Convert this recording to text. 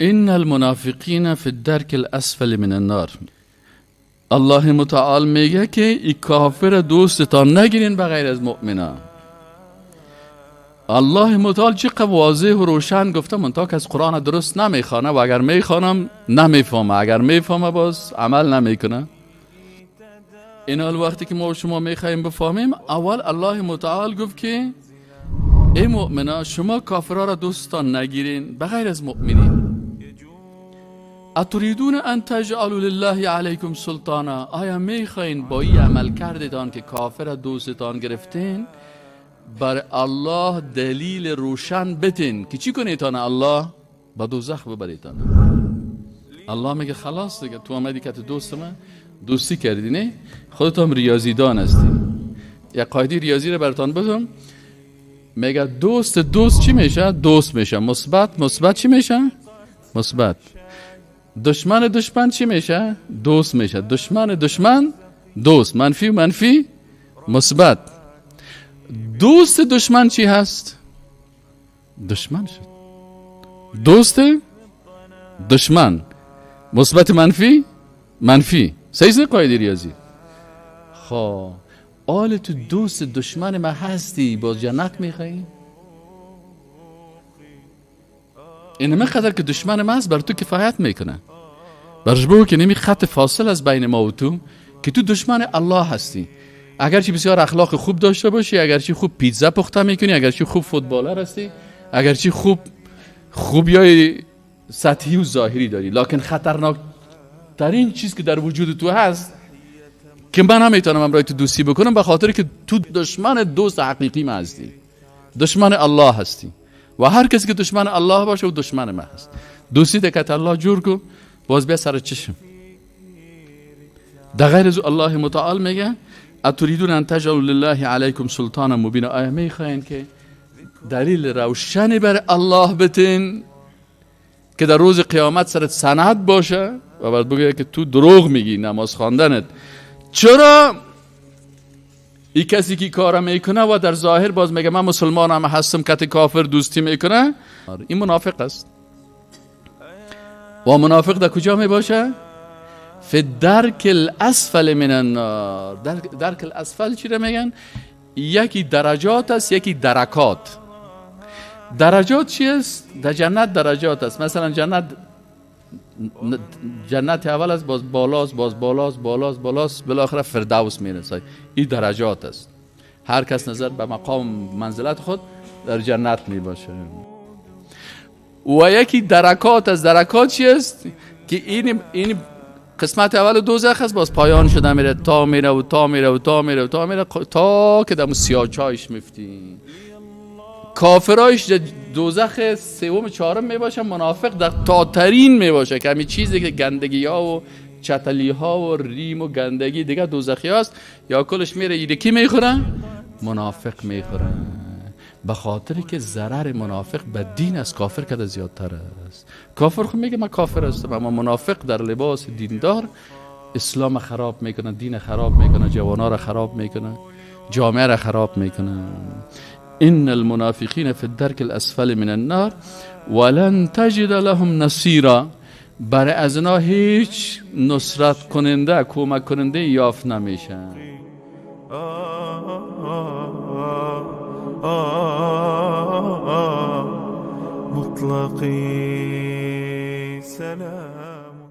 ان المنافقین فی الدرک الاسفل من النار. الله متعال میگه که این کافر دوستتان نگیرین بغیر از مؤمنان. الله متعال چقدر واضح و روشن گفته، منتها که از قرآن درست نمیخوانه و اگر میخوانم نمیفهمه، اگر میفهمه باز عمل نمیکنه. این حال وقتی که ما شما میخوایم بفهمیم، اول الله متعال گفت که ای مؤمنان شما کافرها را دوستان نگیرین بغیر از مؤمنین. اتریدون ان تجعلوا لله علیکم سلطانا، آیا میخواین با این عمل کردتان که کافر دوستتان گرفتین بر الله دلیل روشن بتین که چی کنیتان؟ الله با دوزخ ببریتان. الله میگه خلاص دیگه، تو آمدی که دوست من دوستی کردی، نه خودت هم ریاضیدان هستی. یک قاعده ریاضی رو براتون بگم، میگه دوست چی میشه؟ دوست میشه. مثبت چی میشه؟ مثبت. دشمن چی میشه؟ دوست میشه. دشمن دوست. منفی مثبت. دوست دشمن چی هست؟ دشمن شد. دوست دشمن مثبت منفی. صحیح قاعده ریاضی. خب آل تو دوست دشمن ما هستی باز جنت میخوایی؟ این مقدر که دشمن ما هست بر تو کفایت میکنه. برش بگو که نمی خط فاصل از بین ما و تو که تو دشمن الله هستی. اگرچه بسیار اخلاق خوب داشته باشی، اگرچه خوب پیتزا پخته میکنی، اگرچه خوب فوتبالر هستی، اگرچه خوب یا سطحی و ظاهری داری، لکن خطرناک ترین چیز که در وجود تو هست که من نمیتونم امرای تو دوستی بکنم، به خاطر که تو دشمن دوست حقیقی من هستی، دشمن الله هستی. و هر کسی که دشمن الله باشه و دشمن من هست. دوستی دکت الله جور کو باز بیا سر چشم. در غیر از الله متعال میگه اتریدون ان تجعلوا لله علیکم سلطانا مبینا، آیا میخواین که دلیل روشنی بر الله بتین که در روز قیامت سرت سند باشه و بعد بگه که تو دروغ میگی نماز خواندنت. چرا این کسی که کار میکنه و در ظاهر باز میگه من مسلمانم هستم که کافر دوستی میکنه، این منافق است. و منافق در کجا میباشه؟ فی الدرک الاسفل من النار. درک الاسفل چی رو میگن؟ یکی درجات است، یکی درکات. درجات چی است؟ در جنت درجات است. مثلا جنت اول است، باز بالاست بالاخره فردوس میرسه. این درجات است. هر کس نظر به مقام منزلت خود در جنت میباشه. و یکی درکات است. درکات چی است؟ که این قسمت اول دوزخ است، باز پایان شده میره تا میره تا که در سیاه چایش میفتی. کافرایش دوزخ سوم چهارم میباشه، منافق در تاترین میباشه که همین چیزی که گندگی ها و چتلی ها و ریم و گندگی دیگه دوزخی هاست یا کلش میره ایدکی میخوره، منافق میخوره. به خاطر که ضرر منافق به دین از کافر کده زیادتر است. کافر خود میگه من کافر هستم، اما منافق در لباس دیندار اسلام خراب میکنه، دین خراب میکنه، جوانا را خراب میکنه، جامعه را خراب میکنه. ان المنافقین فی الدرک الاسفل من النار ولن تجد لهم نصیرا، برای از اینا هیچ نصرت کننده، کمک کننده یافت نمیشن. مطلقی سلام